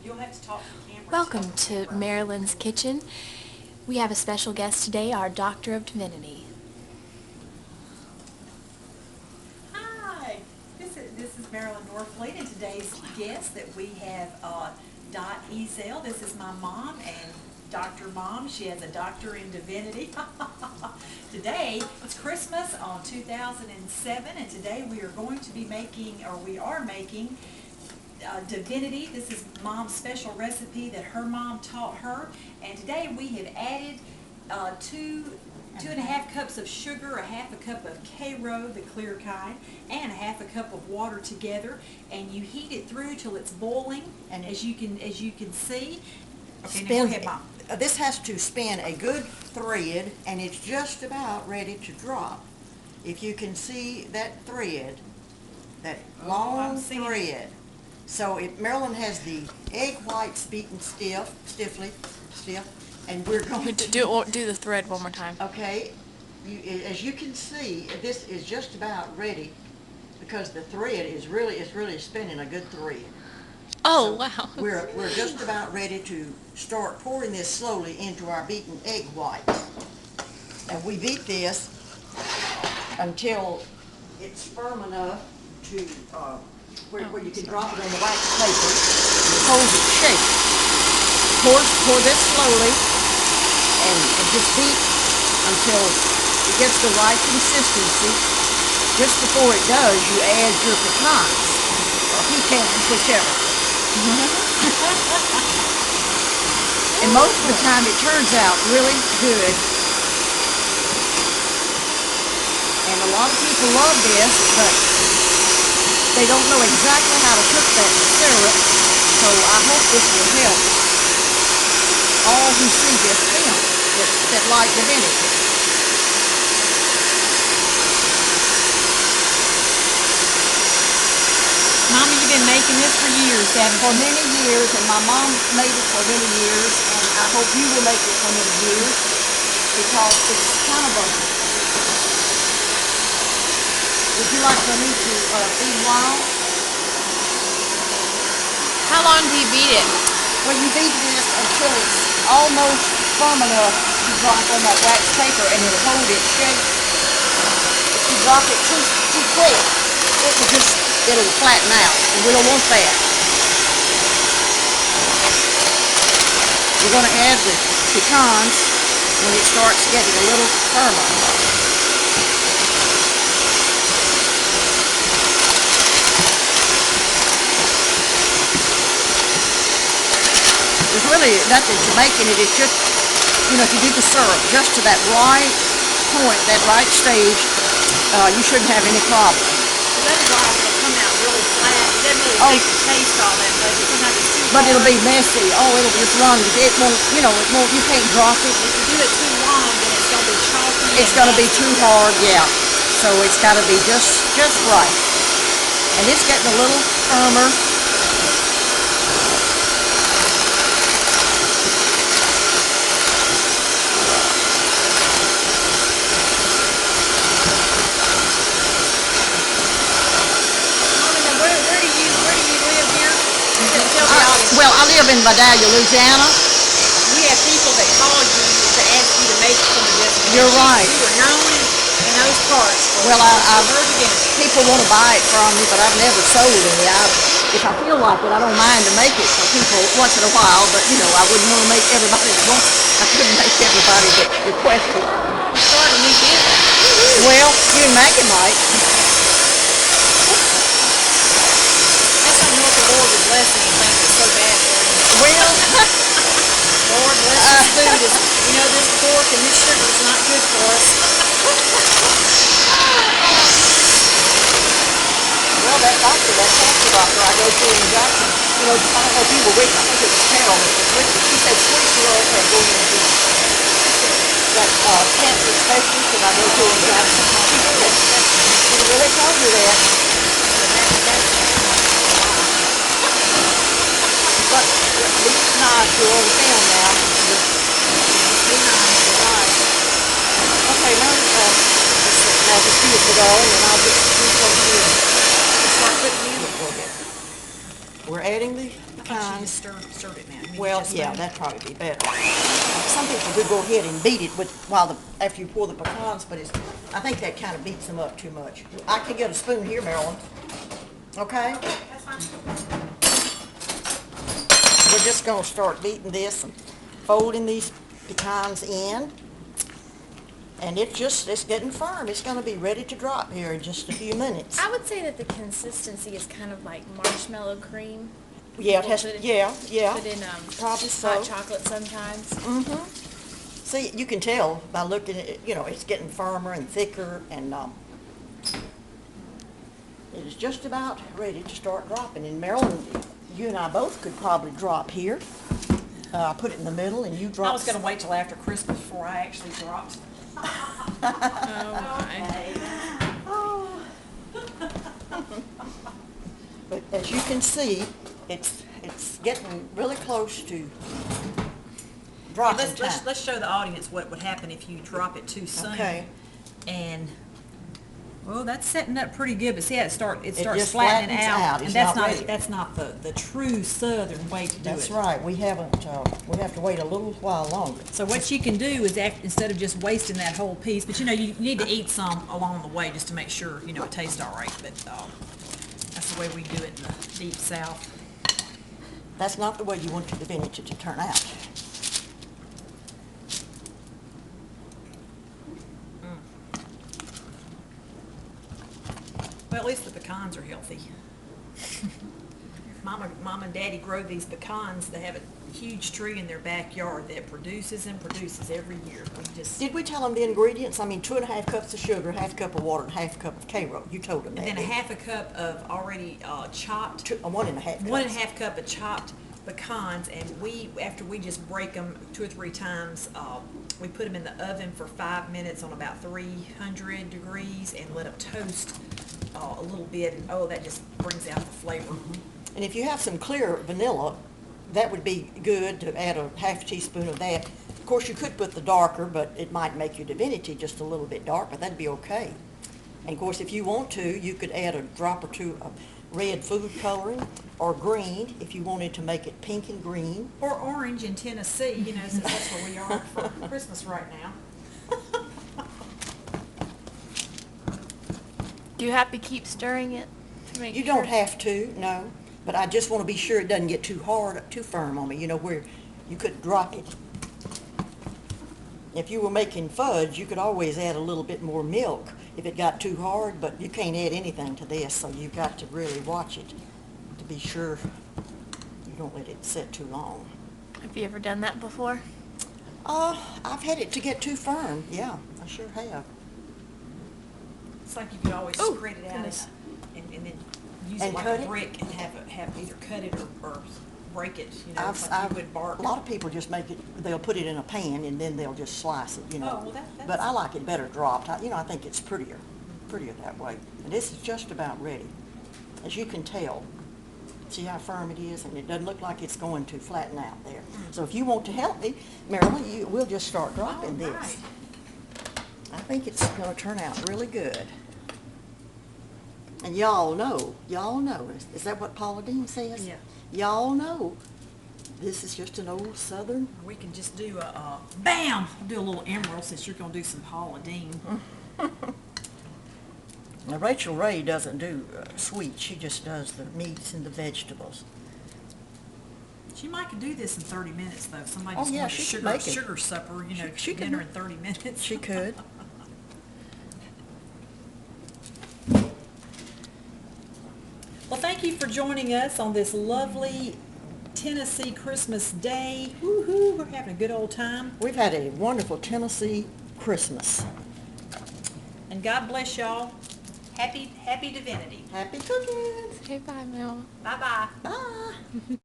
You'll have to talk to the camera. Welcome to Marilyn's Kitchen. We have a special guest today, our Doctor of Divinity. Hi, this is Marilyn Norfleet, and today's guest that we have Dot Ezel. This is my mom and Dr. Mom. She has a doctor in divinity. Today it's Christmas on 2007, and today we are going to be making, or we are making, divinity. This is Mom's special recipe that her mom taught her, and today we have added two and a half cups of sugar, a half a cup of Karo, the clear kind, and a half a cup of water together, and you heat it through till it's boiling, and as you can see. Okay, now go ahead, Mom. This has to spin a good thread, and it's just about ready to drop. If you can see that thread, that long thread. So Marilyn has the egg whites beaten stiff, and we're going to Do the thread one more time. Okay, as you can see, this is just about ready because the thread is really spinning a good thread. Oh, So wow. We're just about ready to start pouring this slowly into our beaten egg whites. And we beat this until it's firm enough to where you can drop it on the wax paper and hold its shape. Pour this slowly and just beat until it gets the right consistency. Just before it does, you add your pecans or pecans, whichever. And most of the time it turns out really good. And a lot of people love this, but they don't know exactly how to cook that syrup. So I hope this will help all who see this film that like divinity. Mama, you've been making this for years, haven't For you? many years, and my mom made it for many years, and I hope you will make it for many years, because it's kind of a... Would you like for me to feed while? How long do you beat it? Well, you beat this until it's almost firm enough to drop on that wax paper, and it'll hold its shape. If you drop it too quick, it'll flatten out, and we don't want that. We're going to add the pecans when it starts getting a little firmer. There's really nothing to making it. It's just, if you do the syrup just to that right point, that right stage, you shouldn't have any problem. Otherwise, it'll come out really flat. It doesn't really take the taste all that much. Sometimes it's too But hard. it'll be messy. Oh, it'll just run. It won't, you can't drop it. If you do it too long, then it's going to be chalky. It's going to be too hard, yeah. So it's got to be just right. And it's getting a little firmer. Well, I live in Vidalia, Louisiana. We have people that call you to ask you to make some of this. You're right. You are known in those parts. Well, people want to buy it from me, but I've never sold any. If I feel like it, I don't mind to make it for people once in a while, but, I wouldn't want to make everybody that wants it. I couldn't make everybody that requested it. You start a new business. Well, you and Maggie might. I don't know if the Lord would bless anything that's so bad for you. Well, Lord bless this food. This pork and this sugar is not good for us. well, that cancer doctor I go to in Jackson, I don't know if you were with, I think it was Carol that was with me. She said 20-year-olds are going into that cancer specialist that I go to in Jackson. She really told me that. But be nice, you're on film now. Be nice, you're right. Okay, now just see it go, and I'll just do some here. Start putting music on it. We're adding the pecans. Stirred it now. You mean Well, just yeah, spoon? that'd probably be better. Some people would go ahead and beat it after you pour the pecans, but I think that kind of beats them up too much. I can get a spoon here, Marilyn. Okay? That's fine. We're just gonna start beating this and folding these pecans in. And it's getting firm. It's gonna be ready to drop here in just a few minutes. I would say that the consistency is kind of like marshmallow cream. Yeah, it has, Put it- yeah. Put in Probably so. hot chocolate sometimes. Mm-hmm. See, you can tell by looking at it, it's getting firmer and thicker, and it is just about ready to start dropping. And Marilyn, you and I both could probably drop here. Put it in the middle, and you drop. I was gonna wait till after Christmas before I actually dropped. Oh my. Oh. But as you can see, it's getting really close to dropping time. Let's show the audience what would happen if you drop it too soon. Okay. And, well, that's setting up pretty good, but see how it starts just flattening flattens out. out. It's And that's not not, ready. that's not the true southern way to do it. That's right. We have to wait a little while longer. So what you can do is instead of just wasting that whole piece, but you need to eat some along the way just to make sure, it tastes all right. But that's the way we do it in the deep south. That's not the way you want your divinity to turn out. Well, at least the pecans are healthy. Mom and Daddy grow these pecans. They have a huge tree in their backyard that produces and produces every year. Did we tell them the ingredients? 2.5 cups of sugar, half cup of water, and half a cup of K-Roll. You told them that. And then a didn't you? half a cup of already chopped. 1.5 cups. 1.5 cup of chopped pecans, and after we just break them 2 or 3 times, we put them in the oven for 5 minutes on about 300 degrees and let them toast a little bit, and that just brings out the flavor. And if you have some clear vanilla, that would be good to add a half teaspoon of that. Of course, you could put the darker, but it might make your divinity just a little bit dark, but that'd be okay. And of course, if you want to, you could add a drop or two of red food coloring, or green if you wanted to make it pink and green. Or orange in Tennessee, since that's where we are for Christmas right now. Do you have to keep stirring it to make You sure? don't have to, no, but I just want to be sure it doesn't get too hard, too firm on me, where you could drop it. If you were making fudge, you could always add a little bit more milk if it got too hard, but you can't add anything to this, so you've got to really watch it to be sure you don't let it sit too long. Have you ever done that before? I've had it to get too firm, yeah, I sure have. It's like you could always Oh, spread it out goodness. and then use And it like cut a it? brick and have either cut it or break it, I've- like you would bark. A lot of people just make it, they'll put it in a pan and then they'll just slice it, Oh, well, that's- But I like it better dropped. I think it's prettier that way. And this is just about ready. As you can tell, see how firm it is, and it doesn't look like it's going to flatten out there. So if you want to help me, Marilyn, we'll just start dropping All this. right. I think it's going to turn out really good. And y'all know, is that what Paula Dean says? Yeah. Y'all know, this is just an old Southern. We can just do bam! We'll do a little emerald since you're gonna do some Paula Dean. Now, Rachel Ray doesn't do sweet, she just does the meats and the vegetables. She might could do this in 30 minutes though. Somebody Oh, just yeah, wants she a could make it. sugar supper, She could dinner make- in 30 minutes. She could. Well, thank you for joining us on this lovely Tennessee Christmas day. Woo-hoo, we're having a good old time. We've had a wonderful Tennessee Christmas. And God bless y'all. Happy Divinity. Happy cooking. Okay, bye, Mel. Bye-bye. Bye.